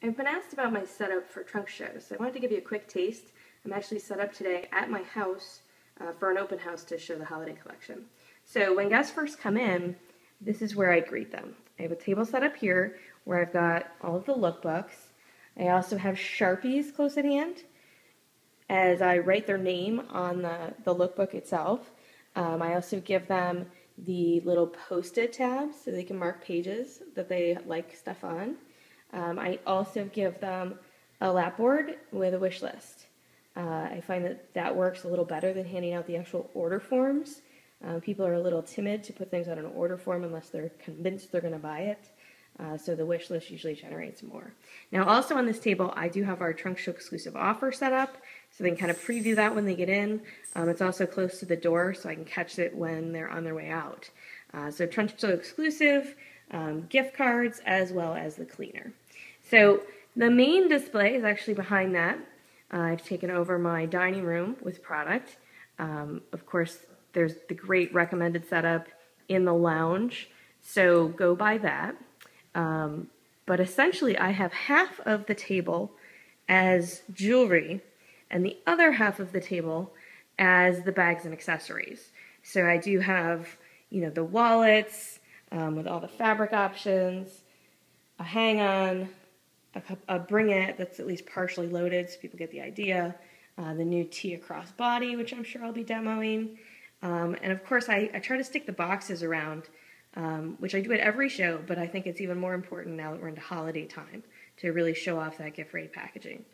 I've been asked about my setup for trunk shows, so I wanted to give you a quick taste. I'm actually set up today at my house for an open house to show the holiday collection. So when guests first come in, this is where I greet them. I have a table set up here where I've got all of the lookbooks. I also have Sharpies close at hand as I write their name on the lookbook itself. I also give them the little Post-it tabs so they can mark pages that they like stuff on. I also give them a lapboard with a wish list. I find that that works a little better than handing out the actual order forms. People are a little timid to put things on an order form unless they're convinced they're going to buy it. So the wish list usually generates more. Now also on this table, I do have our Trunk Show exclusive offer set up, so they can kind of preview that when they get in. It's also close to the door, so I can catch it when they're on their way out. So Trunk Show exclusive, gift cards, as well as the cleaner. So the main display is actually behind that. I've taken over my dining room with product. Of course, there's the great recommended setup in the lounge, so go by that. But essentially, I have half of the table as jewelry and the other half of the table as the bags and accessories. So I do have, you know, the wallets with all the fabric options, a hang-on, a bring it that's at least partially loaded so people get the idea, the new Tia crossbody, which I'm sure I'll be demoing, and of course I try to stick the boxes around, which I do at every show, but I think it's even more important now that we're into holiday time to really show off that gift ready packaging.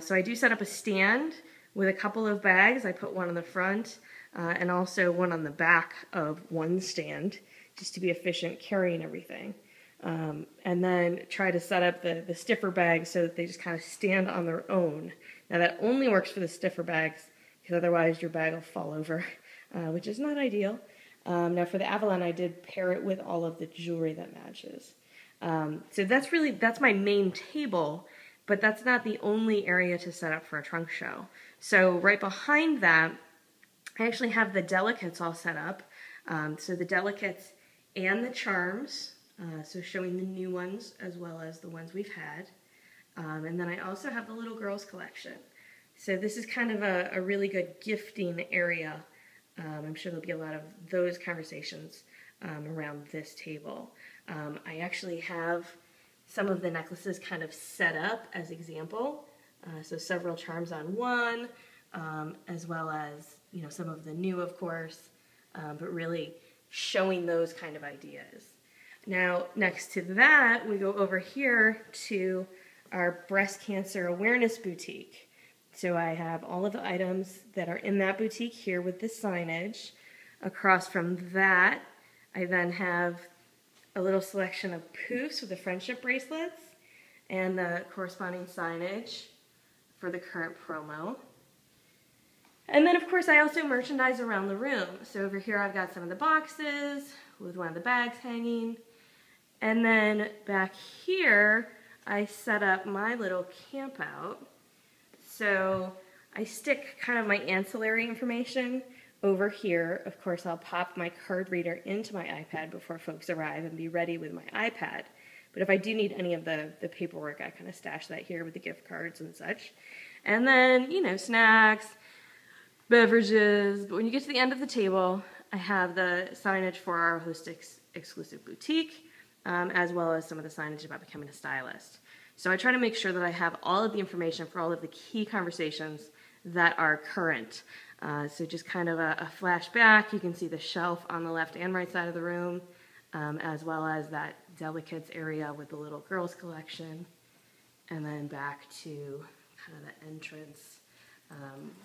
So I do set up a stand with a couple of bags. I put one on the front and also one on the back of one stand just to be efficient carrying everything. And then try to set up the stiffer bags so that they just kind of stand on their own. Now that only works for the stiffer bags because otherwise your bag will fall over, which is not ideal. Now for the Avalon, I did pair it with all of the jewelry that matches. So that's my main table, but that's not the only area to set up for a trunk show. So right behind that, I actually have the delicates all set up. So the delicates and the charms, so showing the new ones as well as the ones we've had. And then I also have the little girls collection. So this is kind of a really good gifting area. I'm sure there'll be a lot of those conversations around this table. I actually have some of the necklaces kind of set up as example. So several charms on one, as well as, you know, some of the new, of course, but really showing those kind of ideas. Now, next to that, we go over here to our breast cancer awareness boutique. So I have all of the items that are in that boutique here with the signage. Across from that, I then have a little selection of poofs with the friendship bracelets and the corresponding signage for the current promo. And then, of course, I also merchandise around the room. So over here, I've got some of the boxes with one of the bags hanging. And then back here, I set up my little camp out. So I stick kind of my ancillary information over here. Of course, I'll pop my card reader into my iPad before folks arrive and be ready with my iPad. But if I do need any of the paperwork, I kind of stash that here with the gift cards and such. And then, you know, snacks, beverages. But when you get to the end of the table, I have the signage for our Hostics exclusive boutique, as well as some of the signage about becoming a stylist. So I try to make sure that I have all of the information for all of the key conversations that are current. So just kind of a flashback. You can see the shelf on the left and right side of the room, as well as that delicates area with the little girls collection. And then back to kind of the entrance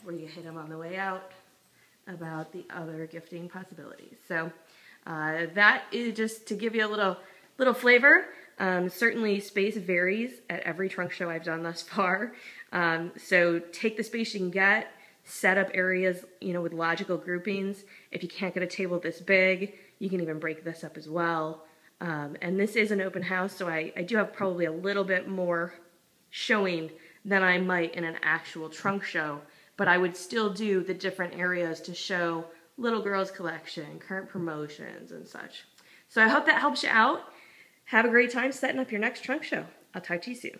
where you hit them on the way out about the other gifting possibilities. So that is just to give you a little flavor. Certainly space varies at every trunk show I've done thus far. So take the space you can get, set up areas, you know, with logical groupings. If you can't get a table this big, you can even break this up as well. And this is an open house, so I do have probably a little bit more showing than I might in an actual trunk show, but I would still do the different areas to show little girls collection, current promotions, and such. So I hope that helps you out. Have a great time setting up your next trunk show. I'll talk to you soon.